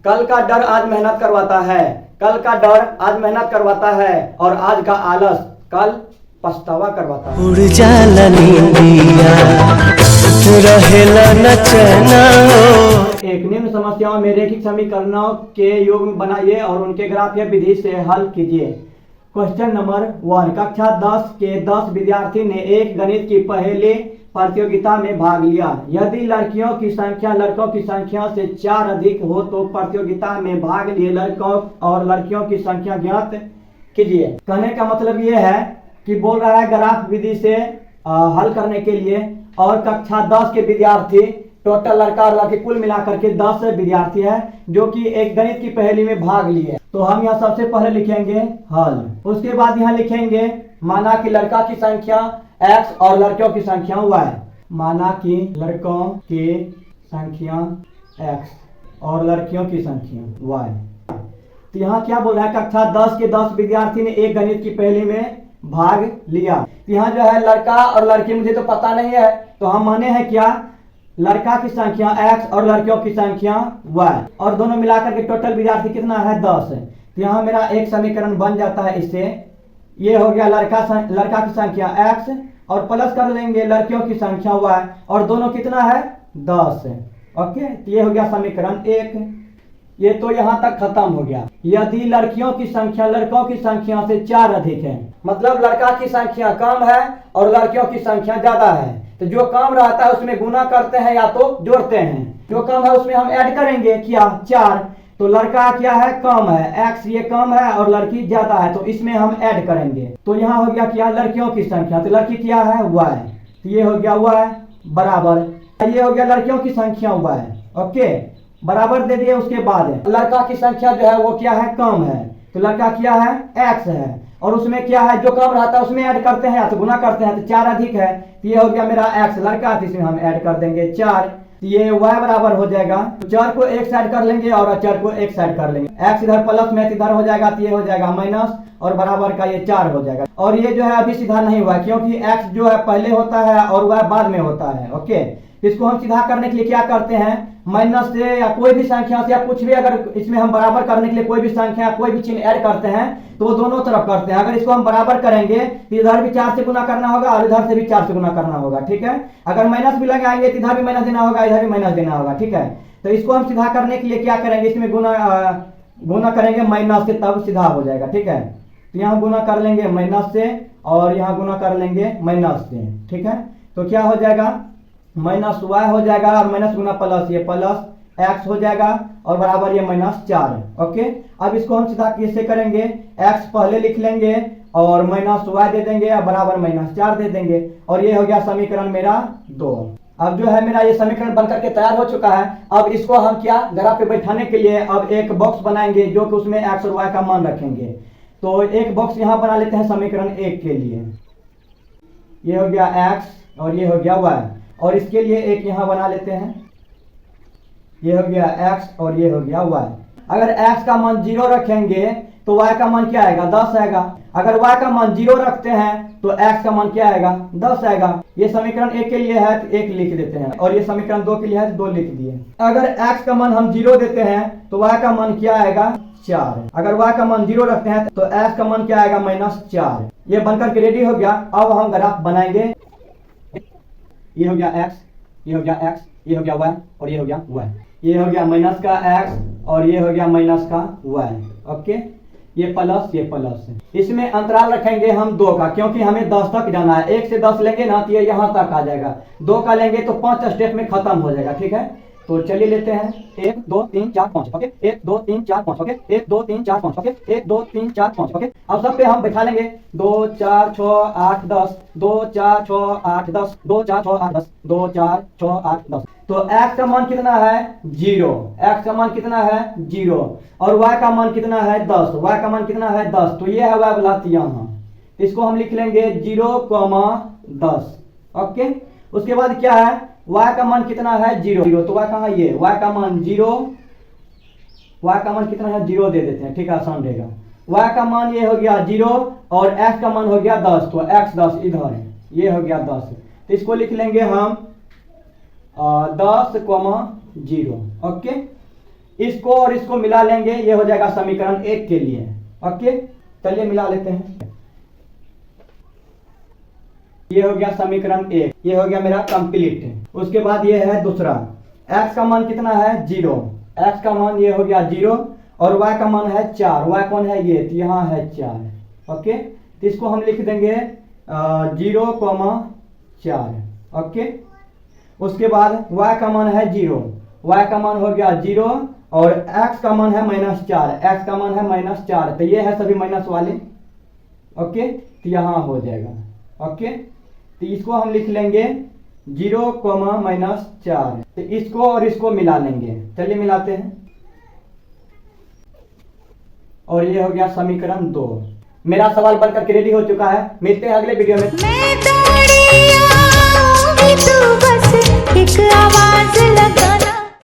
कल का डर आज मेहनत करवाता है, कल का डर आज मेहनत करवाता है, और आज का आलस कल पछतावा करवाता है। उड़ जाला नींदिया रहेला न चैना। एक निम्न समस्याओं में रेखिक समीकरणों के योग बनाइए और उनके ग्राफीय विधि से हल कीजिए। क्वेश्चन नंबर 1, कक्षा 10 के 10 विद्यार्थी ने एक गणित की पहेली प्रतियोगिता में भाग लिया। यदि लड़कियों की संख्या लड़कों की संख्या से 4 अधिक हो तो प्रतियोगिता में भाग लिए लड़कों और लड़कियों की संख्या ज्ञात कीजिए। कहने का मतलब ये है कि बोल रहा है ग्राफ विधि से हल करने के लिए, और कक्षा 10 के विद्यार्थी, टोटल लड़का और लड़की कुल मिलाकर के 10 विद्यार्थी है जो कि एक गणित की पहेली में भाग लिए। तो हम यहाँ सबसे पहले लिखेंगे हल, उसके बाद यहाँ लिखेंगे माना कि लड़का की संख्या x और लड़कियों की संख्या y। माना कि लड़कों की संख्या x और लड़कियों की संख्या y। तो यहाँ क्या बोल रहा है, कक्षा 10 के 10 विद्यार्थी ने एक गणित की पहेली में भाग लिया। यहाँ जो है लड़का और लड़की मुझे तो पता नहीं है, तो हम माने हैं क्या, लड़का की संख्या x और लड़कियों की संख्या y, और दोनों मिलाकर के टोटल विद्यार्थी कितना है 10 है। तो यहाँ मेरा एक समीकरण बन जाता है इससे। ये हो गया लड़का की संख्या x और प्लस कर लेंगे लड़कियों की संख्या y, और दोनों कितना है 10 है। ओके, तो ये हो गया समीकरण 1। ये तो यहाँ तक खत्म हो गया। यदि लड़कियों की संख्या लड़कों की संख्या से 4 अधिक है, मतलब लड़का की संख्या कम है और लड़कियों की संख्या ज्यादा है, तो जो कम रहता है उसमें गुना करते हैं या तो जोड़ते हैं। जो कम है उसमें हम ऐड करेंगे क्या 4, तो लड़का क्या है कम है x, ये कम है और लड़की ज्यादा है, तो इसमें हम ऐड करेंगे। तो यहाँ हो गया क्या लड़कियों की संख्या, तो लड़की क्या है y, तो ये हो गया y बराबर, ये हो गया लड़कियों की संख्या y। ओके, बराबर दे दिए। उसके बाद लड़का की संख्या जो है वो क्या है कम है, तो लड़का क्या है x है, और उसमें क्या है जो कम रहता है उसमें ऐड करते हैं या तो गुना करते हैं, तो 4 अधिक है, तो ये हो गया मेरा x लड़का, तो इसमें हम ऐड कर देंगे 4, तो ये y बराबर हो जाएगा। तो 4 को एक साइड कर लेंगे और 4 को एक साइड कर लेंगे, x इधर प्लस में इधर हो जाएगा, तो ये हो जाएगा माइनस, और बराबर का ये 4 हो जाएगा। और ये जो है अभी सीधा नहीं हुआ क्योंकि x जो है पहले होता है और y बाद में होता है। ओके, इसको हम सीधा करने के लिए क्या करते हैं, माइनस से या कोई भी संख्या से या कुछ भी, अगर इसमें हम बराबर करने के लिए कोई भी संख्या कोई भी चिन्ह ऐड करते हैं तो वो दोनों तरफ करते हैं। अगर इसको हम बराबर करेंगे तो इधर भी 4 से गुना करना होगा और इधर से भी 4 से गुना करना होगा। ठीक है, अगर माइनस भी लगाएंगे तो इधर भी माइनस देना होगा, इधर भी माइनस देना होगा। ठीक है, तो इसको हम सीधा करने के लिए क्या करेंगे, इसमें गुना करेंगे माइनस से, तब सीधा हो जाएगा। ठीक है, तो यहाँ गुना कर लेंगे माइनस से और यहाँ गुना कर लेंगे माइनस से। ठीक है, तो क्या हो जाएगा माइनस y हो जाएगा और माइनस गुना प्लस, ये प्लस x हो जाएगा और बराबर ये -4। ओके, अब इसको हम सीधा कैसे करेंगे, x पहले लिख लेंगे और -y दे देंगे और बराबर -4 दे देंगे, और ये हो गया समीकरण मेरा 2। अब जो है मेरा ये समीकरण बनकर के तैयार हो चुका है। अब इसको हम क्या ग्राफ पे बैठाने के लिए अब एक बॉक्स बनाएंगे जो कि उसमें x और y का मान रखेंगे। तो एक बॉक्स यहाँ बना लेते हैं समीकरण 1 के लिए। ये हो गया x और ये हो गया y, और इसके लिए एक यहाँ बना लेते हैं, ये हो गया x और ये हो गया y। अगर x का मान 0 रखेंगे तो y का मान क्या आएगा 10 आएगा। अगर y का मान 0 रखते हैं तो x का मान क्या आएगा 10 आएगा। ये समीकरण 1 के लिए है तो 1 लिख देते हैं, और ये समीकरण 2 के लिए है तो 2 लिख दिए। अगर x का मान हम 0 देते हैं तो y का मान क्या आएगा 4। अगर y का मान 0 रखते हैं तो x का मान क्या आएगा -4। ये बनकर के रेडी हो गया। अब हम ग्राफ बनाएंगे। ये हो गया x, ये हो गया x, ये हो गया y और ये हो गया y। ये हो गया माइनस का x और ये हो गया माइनस का y। ओके, ये प्लस ये प्लस है। इसमें अंतराल रखेंगे हम 2 का, क्योंकि हमें 10 तक जाना है। 1 से 10 लेंगे ना तो ये यहाँ तक आ जाएगा, 2 का लेंगे तो 5 स्टेप में खत्म हो जाएगा। ठीक है, तो चलिए लेते हैं 1 2 3 4 5। ओके, 1 2 3 4 5। ओके, 1 2 3 4 5। ओके, 1 2 3 4 5। ओके, अब सब पे हम बैठा लेंगे 2 4 6 8 10, 2 4 6 8 10, 2 4 6 8 10, 2 4 6 8 10। तो x का मान कितना है 0, x का मान कितना है 0, और y का मान कितना है 10, y का मान कितना है 10। तो ये है y वाला यहाँ, इसको हम लिख लेंगे 0,10। ओके, उसके बाद क्या है y का मान कितना है 0, तो y कहाँ, ये y का मान 0, y का मान कितना है 0 दे देते हैं। ठीक है, आसान रहेगा। y का मान ये हो गया 0 और x का मान हो गया 10, तो x 10 इधर है, ये हो गया 10। तो इसको लिख लेंगे हम 10,0। ओके, इसको और इसको मिला लेंगे, ये हो जाएगा समीकरण 1 के लिए। ओके, चलिए मिला लेते हैं। ये हो गया समीकरण 1, ये हो गया मेरा कंप्लीट। उसके बाद ये है दूसरा, x का मान कितना है 0, x का मान ये हो गया 0 और y का मान है 4, y कौन है ये, तो यहाँ है 4। ओके, तो इसको हम लिख देंगे 0,4। ओके, उसके बाद y का मान है 0, y का मान हो गया 0 और x का मान है -4, x का मान है -4, तो ये है सभी माइनस वाले। ओके, तो यहाँ हो जाएगा। ओके, तो इसको हम लिख लेंगे 0,-4, तो इसको और इसको मिला लेंगे। चलिए मिलाते हैं, और ये हो गया समीकरण 2। मेरा सवाल बनकर के रेडी हो चुका है। मिलते हैं अगले वीडियो में। मैं दौड़ी आऊंगी, तू बस एक आवाज लगा